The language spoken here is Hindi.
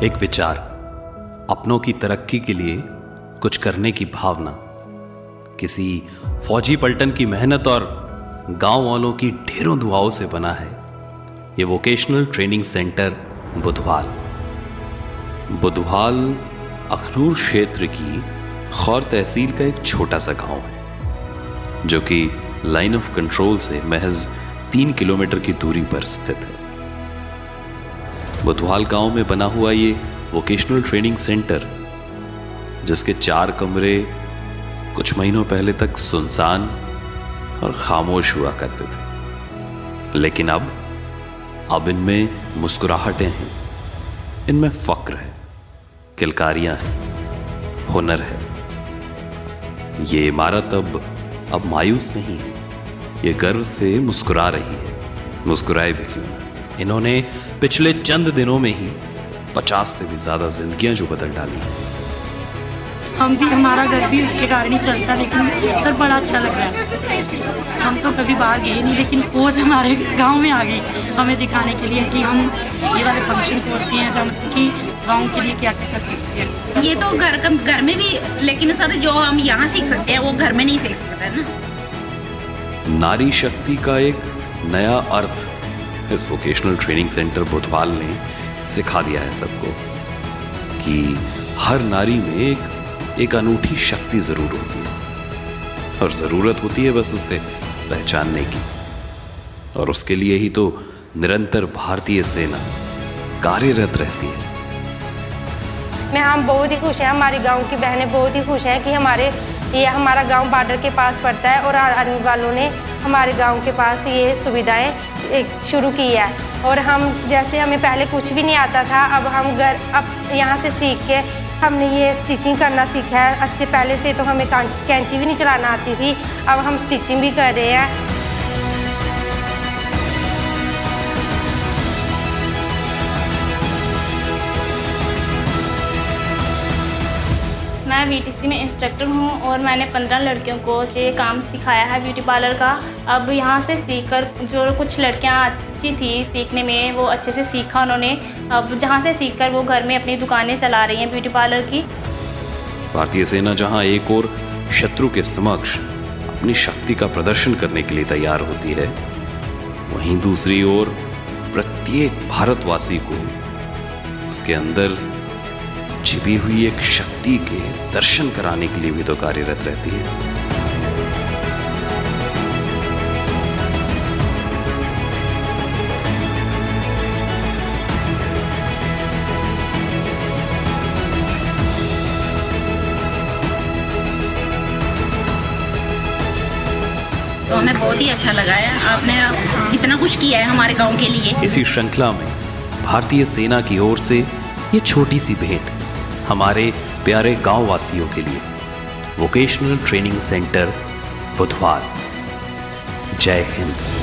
एक विचार, अपनों की तरक्की के लिए कुछ करने की भावना, किसी फौजी पलटन की मेहनत और गांव वालों की ढेरों दुआओं से बना है ये vocational training centre Budhwal. Budhwal Akhnoor क्षेत्र की खौर तहसील का एक छोटा सा गांव है जो कि लाइन ऑफ कंट्रोल से महज 3 किलोमीटर की दूरी पर स्थित है। बुधवाल गांव में बना हुआ ये वोकेशनल ट्रेनिंग सेंटर, जिसके 4 कमरे कुछ महीनों पहले तक सुनसान और खामोश हुआ करते थे, लेकिन अब इनमें मुस्कुराहटें हैं, इनमें फक्र है, किलकारियां हैं, हुनर है। ये इमारत अब मायूस नहीं है, ये गर्व से मुस्कुरा रही है, मुस्कुराए भी क्यों ना। इन्होंने पिछले चंद दिनों में ही 50 से भी ज्यादा जिंदगियां जो बदल डाली हैं। हम भी, हमारा घर भी उसके कारण ही चलता, लेकिन सर बड़ा अच्छा लग रहा है। हम तो कभी बाहर गए नहीं, लेकिन पोज हमारे गांव में आ गई हमें दिखाने के लिए कि हम ये वाले फंक्शन करते हैं, जब कि गांव के लिए क्या क्या कर सकते हैं। ये तो घर में भी, लेकिन सर जो हम यहाँ सीख सकते हैं वो घर में नहीं सीख सकते हैं ना। नारी शक्ति का एक नया अर्थ इस वोकेशनल ट्रेनिंग सेंटर बुधवाल ने सिखा दिया है सबको कि हर नारी में एक अनूठी शक्ति जरूर होती है और जरूरत होती है बस उसे पहचानने की। और उसके लिए ही तो निरंतर भारतीय सेना कार्यरत रहती है। हम बहुत ही खुश हैं, हमारी गांव की बहनें बहुत ही खुश हैं कि हमारा गांव बॉर्डर के पास पड़ता है और आर्मी वालों ने हमारे गांव के पास ये सुविधाएं शुरू की है। और हम जैसे हमें पहले कुछ भी नहीं आता था, अब यहाँ से सीख के हमने ये स्टिचिंग करना सीखा है। अच्छे पहले से तो हमें कैंची भी नहीं चलाना आती थी, अब हम स्टिचिंग भी कर रहे हैं। मैं बीटीसी में इंस्ट्रक्टर हूँ और मैंने 15 लड़कियों को ये काम सिखाया है ब्यूटी पार्लर का। अब यहाँ से सीखकर जो कुछ लड़कियाँ अच्छी थी सीखने में, वो अच्छे से सीखा उन्होंने। अब जहाँ से सीखकर वो घर में अपनी दुकानें चला रही हैं ब्यूटी पार्लर की। भारतीय सेना जहाँ एक और शत्रु के समक्ष अपनी शक्ति का प्रदर्शन करने के लिए तैयार होती है, वहीं दूसरी ओर प्रत्येक भारतवासी को उसके अंदर छिपी हुई एक शक्ति के दर्शन कराने के लिए भी तो कार्यरत रहती है। तो हमें बहुत ही अच्छा लगा है, आपने इतना कुछ किया है हमारे गांव के लिए। इसी श्रृंखला में भारतीय सेना की ओर से ये छोटी सी भेंट हमारे प्यारे गांव वासियों के लिए। Vocational training centre Budhwal. जय हिंद।